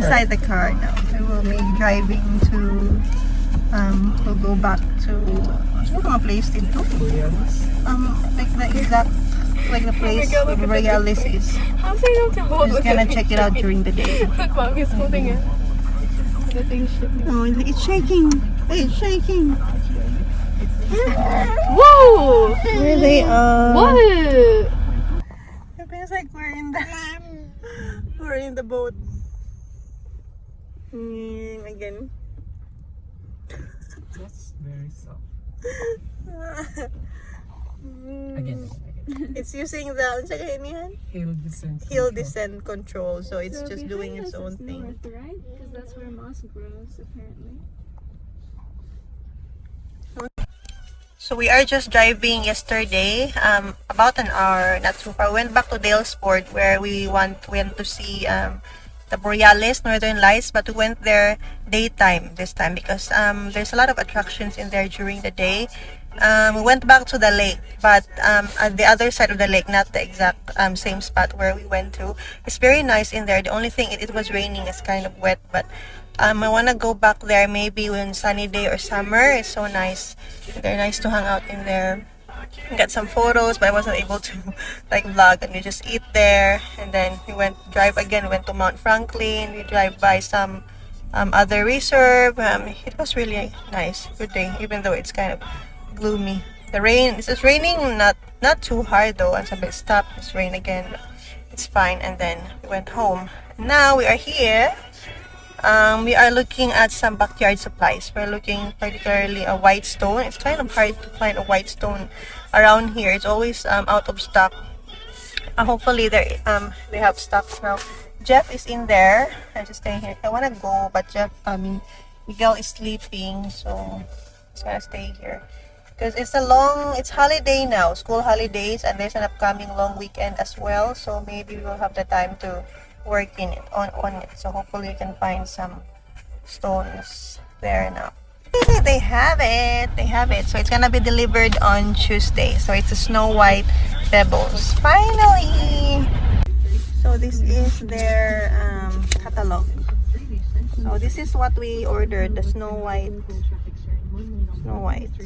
inside the car now. We will be driving to, we'll go back to, ano mga place dito? Like the exact, like the place where Borealis is. We're just gonna check it out during the day. Look, Mom, he's holding it. The thing's shaking. Oh, it's shaking. Hey, it's shaking. Whoa! Where they are. What? It feels like we're in the boat. Again. That's very soft. Again. It's using the hill descent control, so it's just doing its own thing. North, right? Because that's where moss grows, apparently. So we are just driving yesterday, about an hour, not too far. We went back to Dalesport where we went to see the Borealis, Northern Lights, but we went there daytime this time because there's a lot of attractions in there during the day. We went back to the lake, but at the other side of the lake, not the exact same spot where we went to. It's very nice in there. The only thing, it was raining, it's kind of wet, but I want to go back there maybe when sunny day or summer. It's so nice. They're nice to hang out in there. Got some photos, but I wasn't able to like vlog, and we just eat there, and then we went to Mount Franklin. We drive by some other reserve. It was really nice, good day, even though it's kind of gloomy. The rain, it's just raining, not too hard though, and it stopped. It's rain again, but it's fine. And then we went home. Now we are here. We are looking at some backyard supplies. We're looking particularly a white stone. It's kind of hard to find a white stone around here. It's always out of stock. Hopefully they have stock now. Jeff is in there. I'm just staying here. I want to go, but Miguel is sleeping, so he's gonna stay here. Because it's holiday now, school holidays, and there's an upcoming long weekend as well. So maybe we'll have the time to work on it. So hopefully we can find some stones there now. They have it. So it's gonna be delivered on Tuesday. So it's a Snow White pebbles. Finally! So this is their catalog. So this is what we ordered, the Snow White.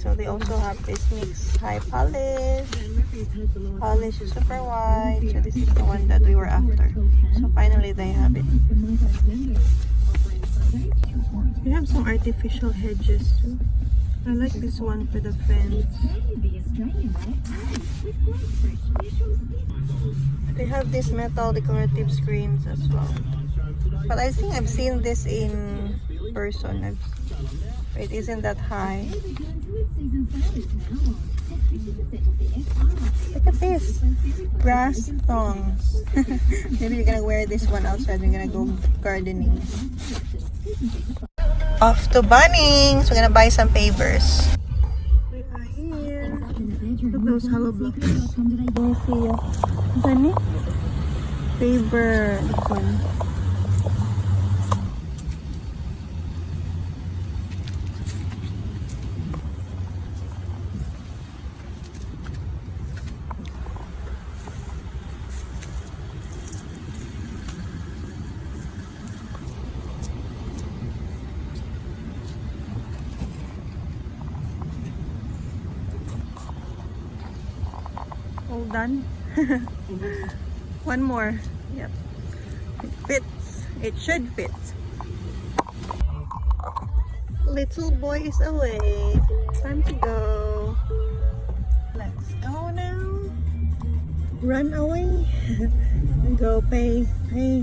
So they also have this mix high polish super white. So this is the one that we were after. So finally they have it. We have some artificial hedges too. I like this one for the fence. They have these metal decorative screens as well. But I think I've seen this in person. It isn't that high. Look at this. Brass thongs. Maybe you're gonna wear this one outside. We're gonna go gardening. Off to Bunnings. We're gonna buy some pavers. We are here. Look at those hollow blocks. Let me see. Bunny? Paver. This one. All done. One more. Yep. It fits. It should fit. Little boy is awake. Time to go. Let's go now. Run away. Go pay. We're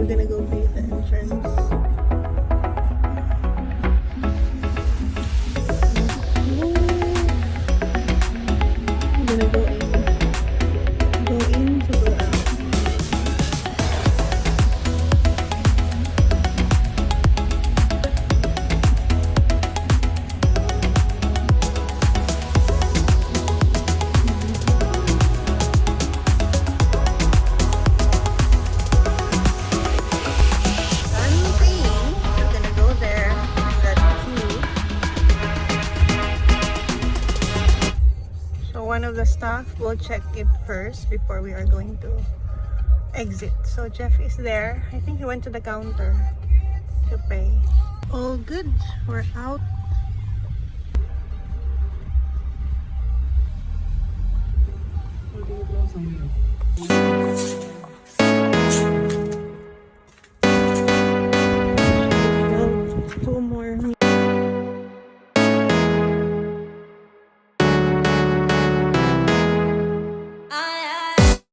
gonna go pay the entrance. One of the staff will check it first before we are going to exit. So Jeff is there. I think he went to the counter to pay. All good. We're out. Something.